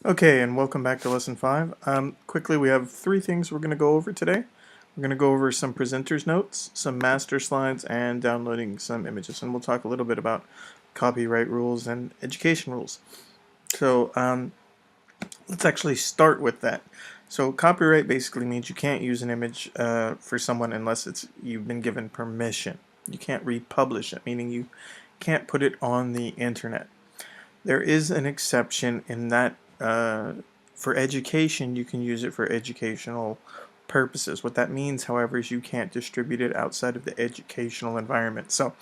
Okay, and welcome back to Lesson 5. Quickly, we have three things we're going to go over today. We're going to go over some presenter's notes, some master slides, and downloading some images. And we'll talk a little bit about copyright rules and education rules. So let's actually start with that. So copyright basically means you can't use an image for someone unless you've been given permission. You can't republish it, meaning you can't put it on the internet. There is an exception in that for education, you can use it for educational purposes. What that means, however, is you can't distribute it outside of the educational environment. So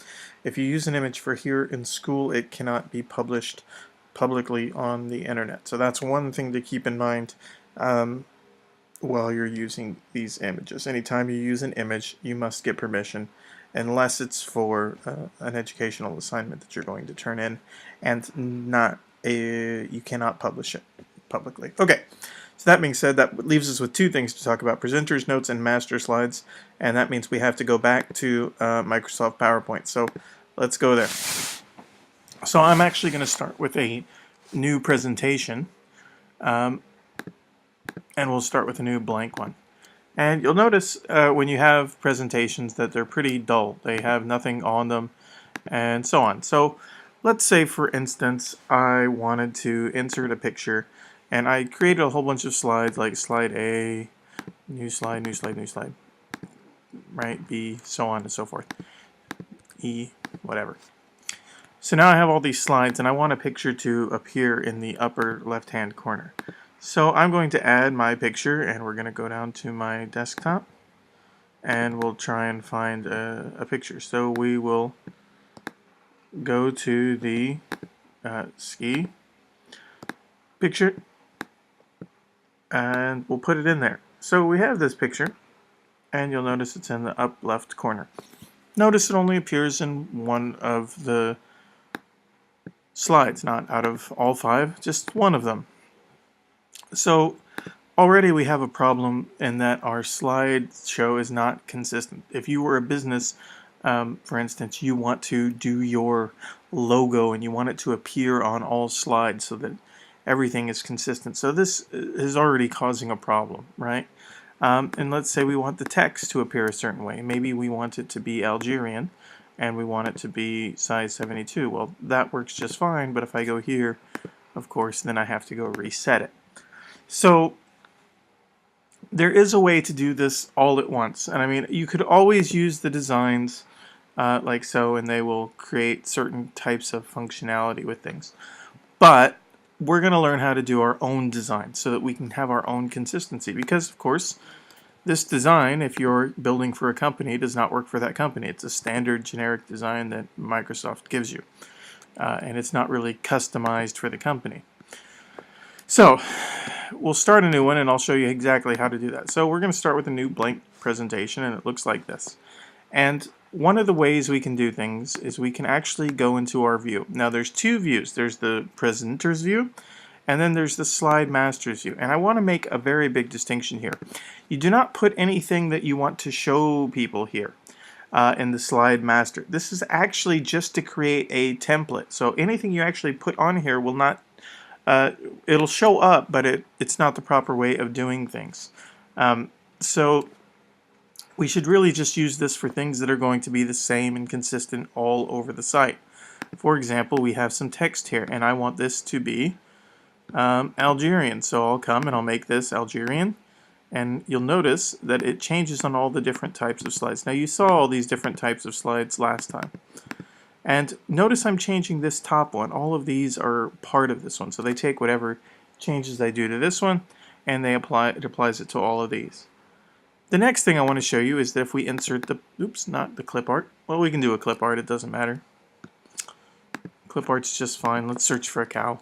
if you use an image for here in school, it cannot be published publicly on the internet. So that's one thing to keep in mind while you're using these images. Anytime you use an image, you must get permission unless it's for an educational assignment that you're going to turn in, and you cannot publish it publicly. Okay, so that being said, that leaves us with two things to talk about: presenters notes and master slides, and that means we have to go back to Microsoft PowerPoint. So let's go there. So I'm actually going to start with a new presentation, and we'll start with a new blank one. And you'll notice when you have presentations that they're pretty dull. They have nothing on them and so on. So let's say, for instance, I wanted to insert a picture and I created a whole bunch of slides, like slide A, new slide, new slide, new slide, right? B, so on and so forth. E, whatever. So now I have all these slides and I want a picture to appear in the upper left-hand corner. So I'm going to add my picture, and we're going to go down to my desktop and we'll try and find a picture. So we will go to the ski picture and we'll put it in there. So we have this picture, and you'll notice it's in the up left corner. Notice it only appears in one of the slides, not out of all five, just one of them. So already we have a problem in that our slideshow is not consistent. If you were a business, for instance, you want to do your logo and you want it to appear on all slides so that everything is consistent. So this is already causing a problem, right? And let's say we want the text to appear a certain way. Maybe we want it to be Algerian and we want it to be size 72. Well, that works just fine, but if I go here, of course, then I have to go reset it. So there is a way to do this all at once. And I mean, you could always use the designs like so, and they will create certain types of functionality with things. But we're going to learn how to do our own design so that we can have our own consistency. Because, of course, this design, if you're building for a company, does not work for that company. It's a standard generic design that Microsoft gives you. And it's not really customized for the company. So we'll start a new one and I'll show you exactly how to do that. So we're going to start with a new blank presentation, and it looks like this. And one of the ways we can do things is we can actually go into our view. Now there's two views. There's the presenter's view, and then there's the slide master's view. And I want to make a very big distinction here. You do not put anything that you want to show people here in the slide master. This is actually just to create a template. So anything you actually put on here will not it'll show up, but it's not the proper way of doing things. So we should really just use this for things that are going to be the same and consistent all over the site. For example, we have some text here, and I want this to be Algerian. So I'll come and I'll make this Algerian, and you'll notice that it changes on all the different types of slides. Now you saw all these different types of slides last time. And notice I'm changing this top one. All of these are part of this one. So they take whatever changes I do to this one, and it applies it to all of these. The next thing I want to show you is that if we insert the, not the clip art. Well, we can do a clip art, it doesn't matter. Clip art's just fine. Let's search for a cow.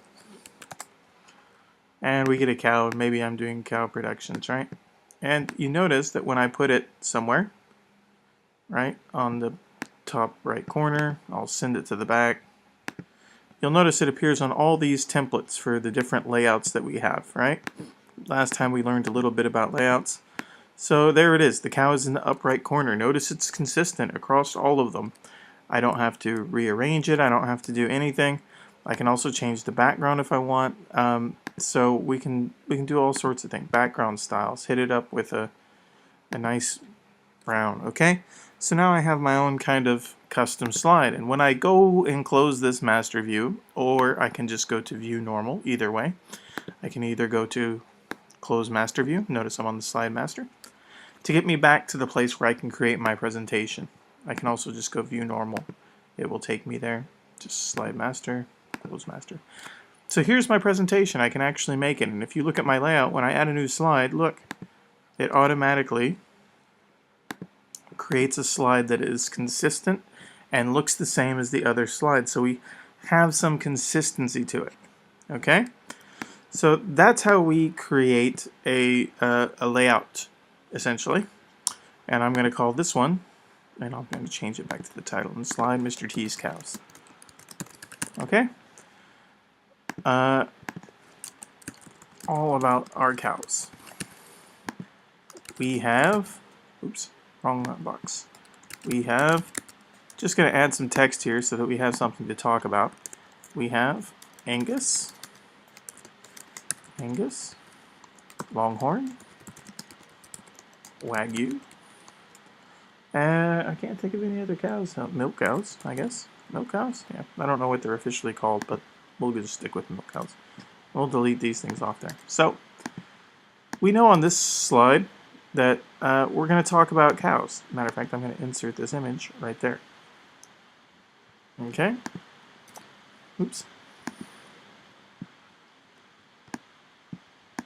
And we get a cow, maybe I'm doing cow productions, right? And you notice that when I put it somewhere, right, on the top right corner, I'll send it to the back. You'll notice it appears on all these templates for the different layouts that we have, right? Last time we learned a little bit about layouts. So there it is. The cow is in the upright corner. Notice it's consistent across all of them. I don't have to rearrange it. I don't have to do anything. I can also change the background if I want. So we can do all sorts of things. Background styles. Hit it up with a nice brown. Okay. So now I have my own kind of custom slide, and when I go and close this master view, or I can just go to view normal, either way. I can either go to close master view, notice I'm on the slide master, to get me back to the place where I can create my presentation. I can also just go view normal. It will take me there. Just slide master, close master. So here's my presentation. I can actually make it, and if you look at my layout, when I add a new slide, look, it automatically creates a slide that is consistent and looks the same as the other slide. So we have some consistency to it. Okay? So that's how we create a layout, essentially. And I'm going to call this one, and I'm going to change it back to the title and slide Mr. T's cows. Okay? All about our cows. We have, oops, wrong box. We have, just going to add some text here so that we have something to talk about. We have Angus, Longhorn, Wagyu. I can't think of any other cows. Milk cows, I guess. Milk cows? Yeah, I don't know what they're officially called, but we'll just stick with milk cows. We'll delete these things off there. So, we know on this slide that we're going to talk about cows. Matter of fact, I'm going to insert this image right there. Okay? Oops.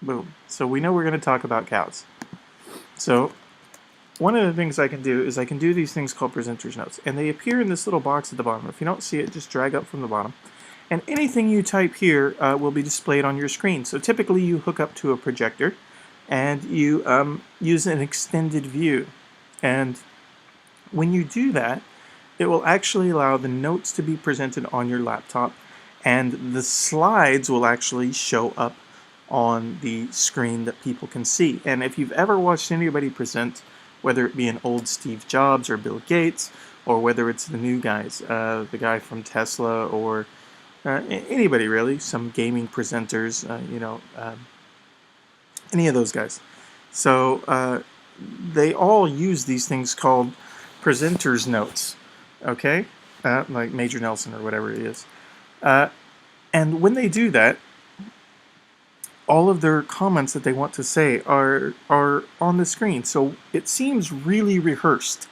Boom. So we know we're going to talk about cows. So one of the things I can do is I can do these things called presenter's notes, and they appear in this little box at the bottom. If you don't see it, just drag up from the bottom. And anything you type here will be displayed on your screen. So typically you hook up to a projector and you use an extended view. And when you do that, it will actually allow the notes to be presented on your laptop, and the slides will actually show up on the screen that people can see. And if you've ever watched anybody present, whether it be an old Steve Jobs or Bill Gates, or whether it's the new guys, the guy from Tesla, or anybody really, some gaming presenters, any of those guys. So they all use these things called presenter's notes, okay? Like Major Nelson or whatever it is. And when they do that, all of their comments that they want to say are on the screen. So it seems really rehearsed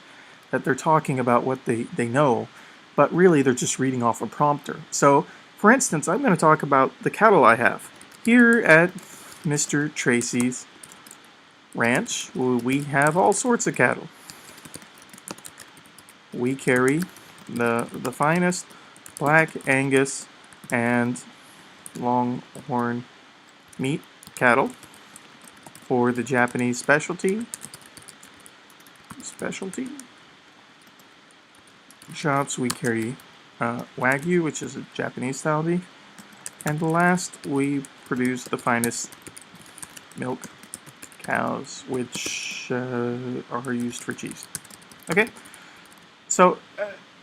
that they're talking about what they know, but really they're just reading off a prompter. So, for instance, I'm going to talk about the cattle I have. Here at Mr. Tracy's ranch, we have all sorts of cattle. We carry the finest Black Angus and Longhorn meat cattle for the Japanese specialty shops. We carry Wagyu, which is a Japanese style beef, and last we produce the finest milk cows, which are used for cheese. Okay, so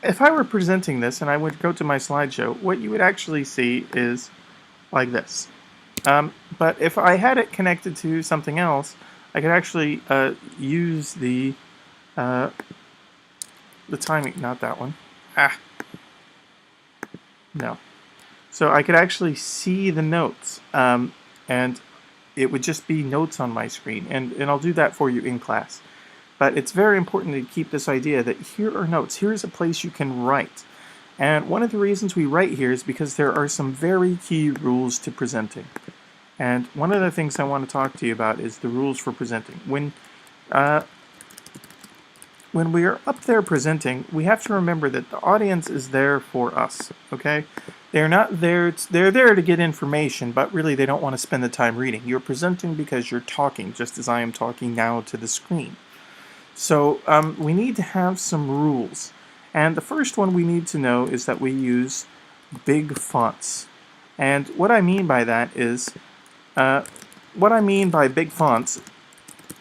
if I were presenting this and I would go to my slideshow, what you would actually see is like this. But if I had it connected to something else, I could actually use the timing, not that one. No. So I could actually see the notes, and it would just be notes on my screen, and I'll do that for you in class. But it's very important to keep this idea that here are notes. Here's a place you can write. And one of the reasons we write here is because there are some very key rules to presenting. And one of the things I want to talk to you about is the rules for presenting. When we are up there presenting, we have to remember that the audience is there for us, okay? They're not there, they're there to get information, but really they don't want to spend the time reading. You're presenting because you're talking, just as I am talking now to the screen. So we need to have some rules. And the first one we need to know is that we use big fonts. And what I mean by that is, what I mean by big fonts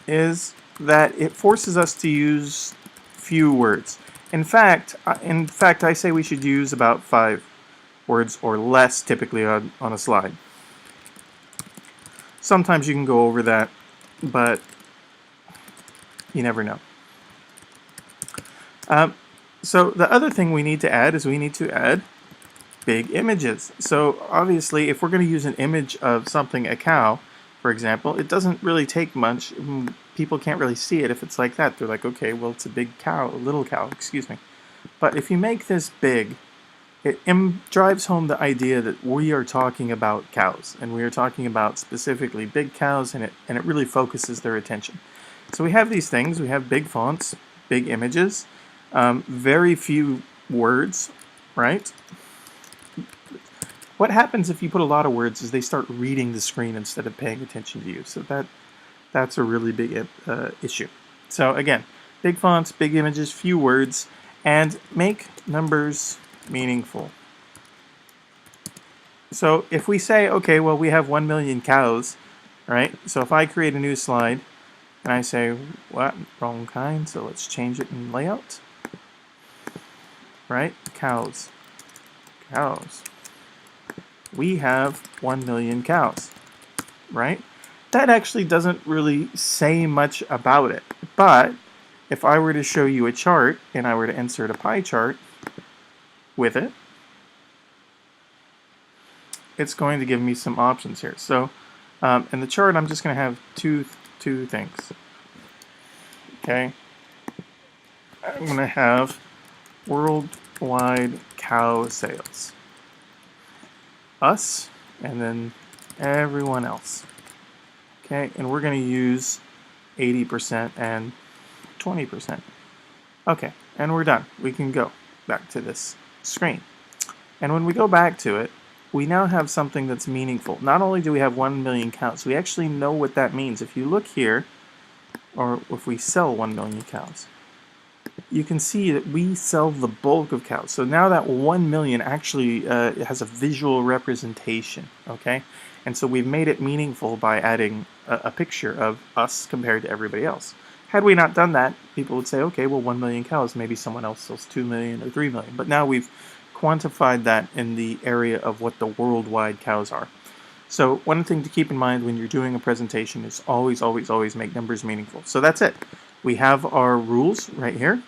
is that it forces us to use few words. In fact, I say we should use about 5 words or less typically on a slide. Sometimes you can go over that, but you never know. So the other thing we need to add is we need to add big images. So obviously, if we're going to use an image of something, a cow, for example, it doesn't really take much. People can't really see it if it's like that. They're like, okay, well, it's a big cow, a little cow, excuse me. But if you make this big, it drives home the idea that we are talking about cows, and we are talking about specifically big cows, and it really focuses their attention. So we have these things. We have big fonts, big images, very few words, right? What happens if you put a lot of words is they start reading the screen instead of paying attention to you. So that's a really big issue. So again, big fonts, big images, few words, and make numbers meaningful. So if we say, okay, well, we have 1 million cows, right? So if I create a new slide and I say, what? Wrong kind, so let's change it in layout. Right? Cows. Cows. We have 1 million cows, right? That actually doesn't really say much about it. But if I were to show you a chart and I were to insert a pie chart with it, it's going to give me some options here. So in the chart, I'm just going to have two things. Okay. I'm going to have worldwide cow sales. Us, and then everyone else. Okay, and we're going to use 80% and 20%. Okay, and we're done. We can go back to this screen. And when we go back to it, we now have something that's meaningful. Not only do we have 1 million cows, we actually know what that means. If you look here, or if we sell 1 million cows, you can see that we sell the bulk of cows. So now that 1 million actually has a visual representation, okay? And so we've made it meaningful by adding a picture of us compared to everybody else. Had we not done that, people would say, okay, well, 1 million cows, maybe someone else sells 2 million or 3 million. But now we've quantified that in the area of what the worldwide cows are. So one thing to keep in mind when you're doing a presentation is always, always, always make numbers meaningful. So that's it. We have our rules right here,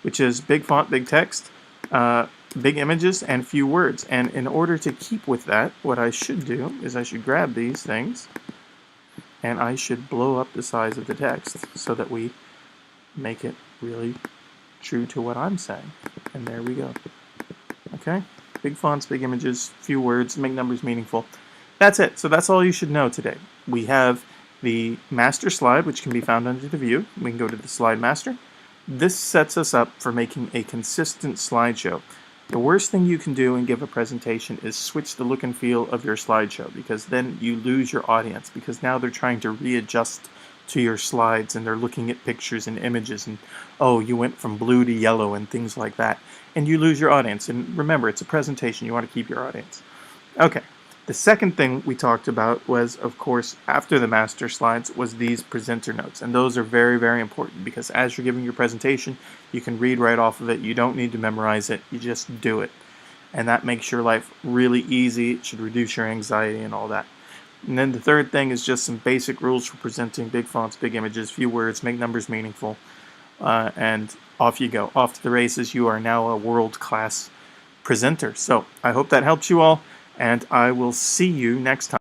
which is big font, big text, big images, and few words. And in order to keep with that, what I should do is I should grab these things and I should blow up the size of the text so that we make it really true to what I'm saying. And there we go. Okay? Big fonts, big images, few words, make numbers meaningful. That's it. So that's all you should know today. We have the master slide, which can be found under the view. We can go to the slide master. This sets us up for making a consistent slideshow. The worst thing you can do and give a presentation is switch the look and feel of your slideshow, because then you lose your audience, because now they're trying to readjust to your slides and they're looking at pictures and images and, oh, you went from blue to yellow and things like that, and you lose your audience. And remember, it's a presentation. You want to keep your audience. Okay. The second thing we talked about was, of course, after the master slides, was these presenter notes. And those are very, very important, because as you're giving your presentation, you can read right off of it. You don't need to memorize it. You just do it. And that makes your life really easy. It should reduce your anxiety and all that. And then the third thing is just some basic rules for presenting: big fonts, big images, few words, make numbers meaningful, and off you go. Off to the races. You are now a world-class presenter. So I hope that helps you all. And I will see you next time.